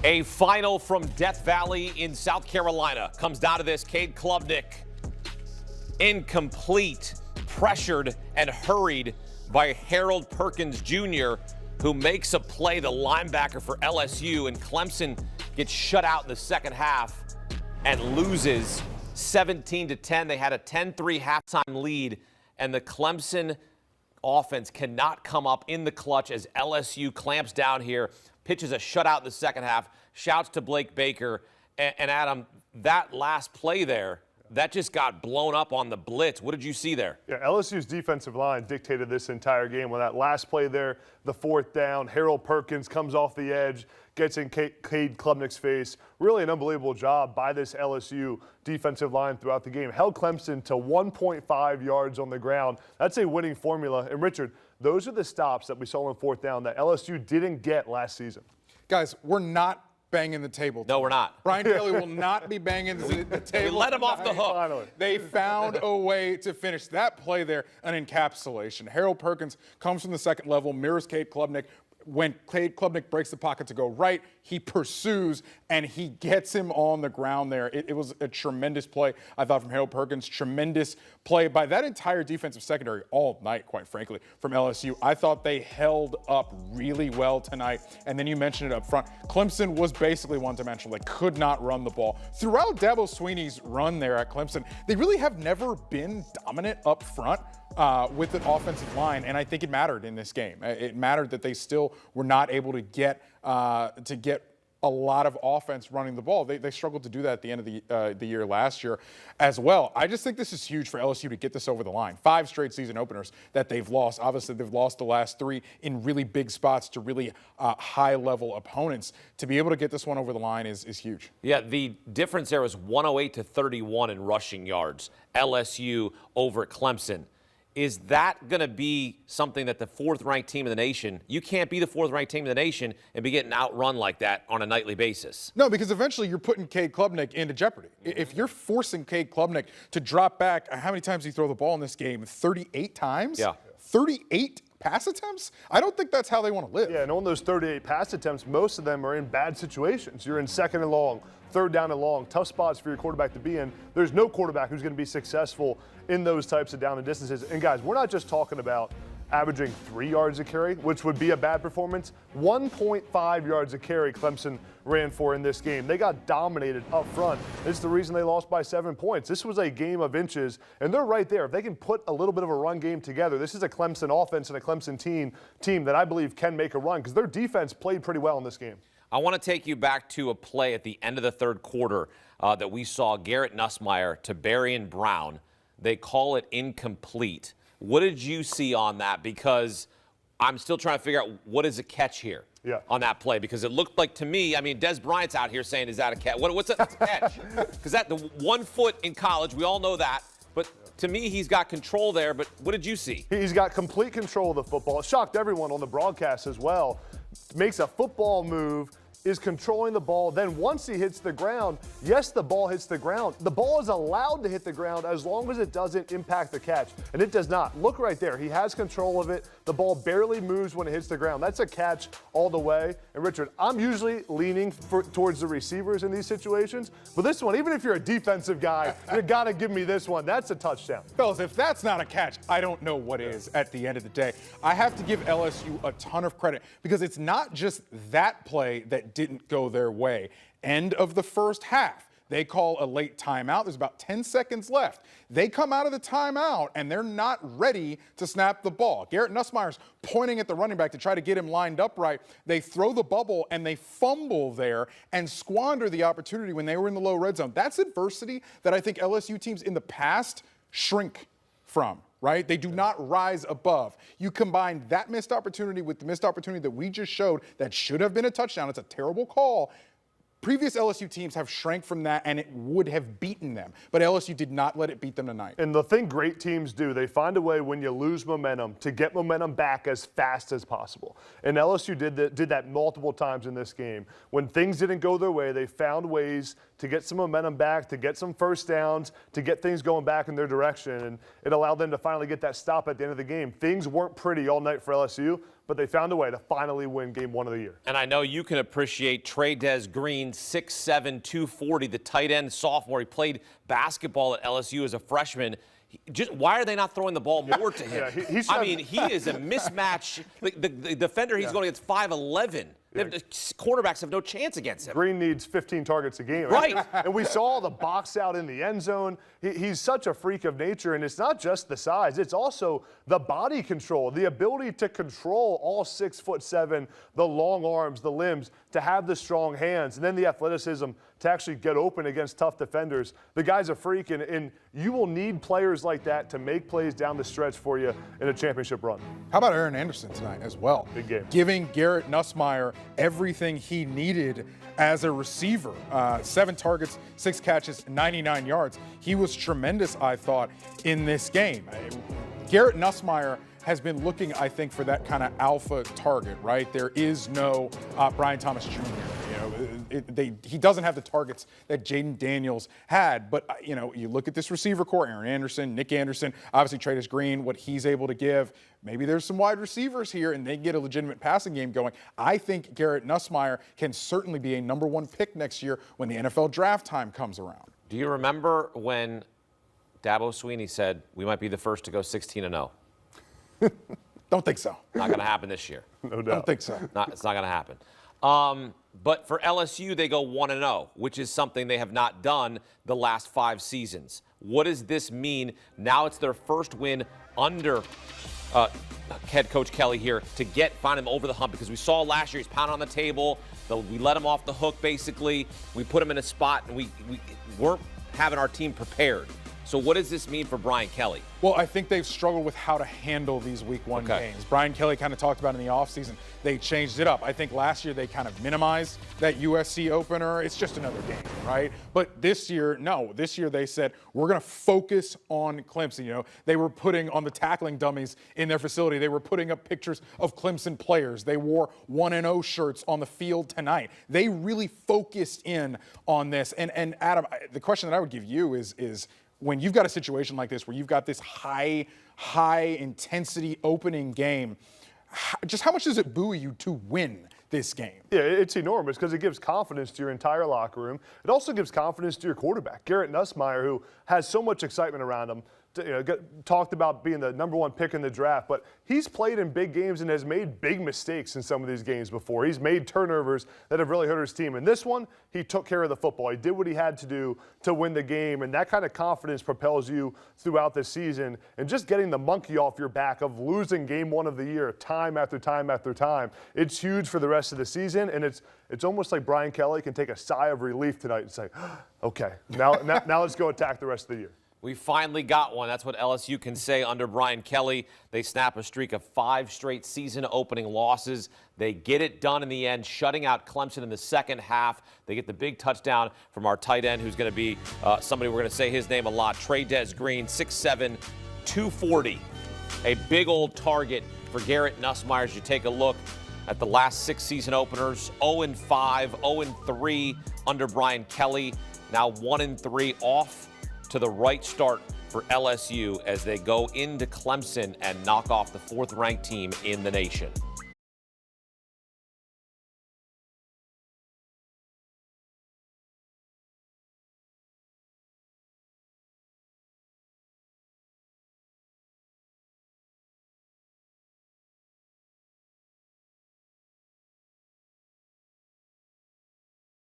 A final from Death Valley in South Carolina comes down to this. Cade Klubnik, incomplete, pressured and hurried by Harold Perkins Jr., who makes a play, the linebacker for LSU, and Clemson gets shut out in the second half and loses 17-10. They had a 10-3 halftime lead, and the Clemson offense cannot come up in the clutch as LSU clamps down here, pitches a shutout in the second half. Shouts to Blake Baker. And Adam, that last play there, that just got blown up on the blitz. What did you see there? Yeah, LSU's defensive line dictated this entire game. When that last play there, the fourth down, Harold Perkins comes off the edge, gets in Cade Klubnik's face. Really an unbelievable job by this LSU defensive line throughout the game. Held Clemson to 1.5 yards on the ground. That's a winning formula. And Richard, those are the stops that we saw on fourth down that LSU didn't get last season. Guys, we're not banging the table. No, we're not. Brian Kelly will not be banging the table. We let him off the hook. Finally. They found a way to finish that play there, an encapsulation. Harold Perkins comes from the second level, mirrors Cade Klubnik. When Cade Klubnik breaks the pocket to go right, he pursues, and he gets him on the ground there. It was a tremendous play, I thought, from Harold Perkins. Tremendous play by that entire defensive secondary all night, quite frankly, from LSU. I thought they held up really well tonight. And then you mentioned it up front. Clemson was basically one-dimensional. They could not run the ball. Throughout Dabo Swinney's run there at Clemson, they really have never been dominant up front with an offensive line, and I think it mattered in this game. It mattered that they still were not able to get a lot of offense running the ball. They struggled to do that at the end of the year last year as well. I just think this is huge for LSU to get this over the line. 5 straight season openers that they've lost. Obviously, they've lost the last 3 in really big spots to really high-level opponents. To be able to get this one over the line is huge. Yeah, the difference there was 108-31 in rushing yards. LSU over Clemson. Is that going to be something that the fourth-ranked team in the nation, you can't be the fourth-ranked team in the nation and be getting outrun like that on a nightly basis? No, because eventually you're putting Cade Klubnik into jeopardy. If you're forcing Cade Klubnik to drop back, how many times did he throw the ball in this game? 38 times? Yeah. 38 pass attempts? I don't think that's how they want to live. Yeah, and on those 38 pass attempts, most of them are in bad situations. You're in second and long, third down and long, tough spots for your quarterback to be in. There's no quarterback who's going to be successful in those types of down and distances. And guys, we're not just talking about averaging 3 yards a carry, which would be a bad performance. 1.5 yards a carry Clemson ran for in this game. They got dominated up front. It's the reason they lost by 7 points. This was a game of inches, and they're right there. If they can put a little bit of a run game together, this is a Clemson offense and a Clemson team that I believe can make a run because their defense played pretty well in this game. I want to take you back to a play at the end of the third quarter that we saw Garrett Nussmeier to Berrien Brown. They call it incomplete. What did you see on that? Because I'm still trying to figure out what is a catch here on that play. Because it looked like to me, I mean, Des Bryant's out here saying, is that a catch? What's a catch? Because that the 1 foot in college, we all know that. But to me, he's got control there. But what did you see? He's got complete control of the football. It shocked everyone on the broadcast as well. Makes a football move, is controlling the ball. Then once he hits the ground, yes, the ball hits the ground. The ball is allowed to hit the ground as long as it doesn't impact the catch. And it does not. Look right there. He has control of it. The ball barely moves when it hits the ground. That's a catch all the way. And Richard, I'm usually leaning towards the receivers in these situations. But this one, even if you're a defensive guy, you got to give me this one. That's a touchdown. Fellas, if that's not a catch, I don't know what is at the end of the day. I have to give LSU a ton of credit because it's not just that play that didn't go their way. End of the first half. They call a late timeout. There's about 10 seconds left. They come out of the timeout, and they're not ready to snap the ball. Garrett Nussmeier's pointing at the running back to try to get him lined up right. They throw the bubble, and they fumble there and squander the opportunity when they were in the low red zone. That's adversity that I think LSU teams in the past shrink from. Right? They do not rise above. You combine that missed opportunity with the missed opportunity that we just showed that should have been a touchdown. It's a terrible call. Previous LSU teams have shrank from that, and it would have beaten them. But LSU did not let it beat them tonight. And the thing great teams do, they find a way when you lose momentum to get momentum back as fast as possible. And LSU did that multiple times in this game. When things didn't go their way, they found ways to get some momentum back, to get some first downs, to get things going back in their direction. And it allowed them to finally get that stop at the end of the game. Things weren't pretty all night for LSU, but they found a way to finally win game 1 of the year. And I know you can appreciate Trey Green, 6'7", 240, the tight end sophomore. He played basketball at LSU as a freshman. Why are they not throwing the ball more to him? He is a mismatch. The defender he's going against 5'11". Quarterbacks have no chance against him. Green needs 15 targets a game. Right. And we saw the box out in the end zone. He's such a freak of nature, and it's not just the size. It's also the body control, the ability to control all 6'7", the long arms, the limbs, to have the strong hands, and then the athleticism to actually get open against tough defenders. The guy's a freak, and you will need players like that to make plays down the stretch for you in a championship run. How about Aaron Anderson tonight as well? Big game. Giving Garrett Nussmeier everything he needed as a receiver. 7 targets, 6 catches, 99 yards. He was tremendous, I thought, in this game. Garrett Nussmeier has been looking, I think, for that kind of alpha target, right? There is no Brian Thomas Jr. He doesn't have the targets that Jaden Daniels had. But, you look at this receiver core, Aaron Anderson, Nick Anderson, obviously Trey Green, what he's able to give. Maybe there's some wide receivers here, and they get a legitimate passing game going. I think Garrett Nussmeier can certainly be a number 1 pick next year when the NFL draft time comes around. Do you remember when Dabo Swinney said we might be the first to go 16-0? Don't think so. Not going to happen this year. No doubt. Don't think so. It's not going to happen. But for LSU, they go 1-0, which is something they have not done the last 5 seasons. What does this mean? Now it's their first win under head coach Kelly here to find him over the hump, because we saw last year he's pounding on the table. We let him off the hook, basically. We put him in a spot, and we weren't having our team prepared. So what does this mean for Brian Kelly? Well, I think they've struggled with how to handle these week 1 games. Brian Kelly kind of talked about in the offseason, they changed it up. I think last year they kind of minimized that USC opener. It's just another game, right? But this year, no. This year they said, we're going to focus on Clemson. They were putting on the tackling dummies in their facility. They were putting up pictures of Clemson players. They wore 1-0 shirts on the field tonight. They really focused in on this. And Adam, the question that I would give you is when you've got a situation like this where you've got this high intensity opening game, just how much does it buoy you to win this game? Yeah, it's enormous because it gives confidence to your entire locker room. It also gives confidence to your quarterback, Garrett Nussmeier, who has so much excitement around him. Talked about being the number 1 pick in the draft, but he's played in big games and has made big mistakes in some of these games before. He's made turnovers that have really hurt his team. In this one, he took care of the football. He did what he had to do to win the game, and that kind of confidence propels you throughout the season. And just getting the monkey off your back of losing game 1 of the year time after time after time, it's huge for the rest of the season, and it's almost like Brian Kelly can take a sigh of relief tonight and say, okay, now let's go attack the rest of the year. We finally got one. That's what LSU can say under Brian Kelly. They snap a streak of 5 straight season-opening losses. They get it done in the end, shutting out Clemson in the second half. They get the big touchdown from our tight end, who's going to be somebody we're going to say his name a lot, Trey Green, 6'7", 240. A big old target for Garrett Nussmeier as you take a look at the last 6 season openers. 0-5, 0-3 under Brian Kelly. Now 1-3 off to the right start for LSU as they go into Clemson and knock off the 4th-ranked team in the nation.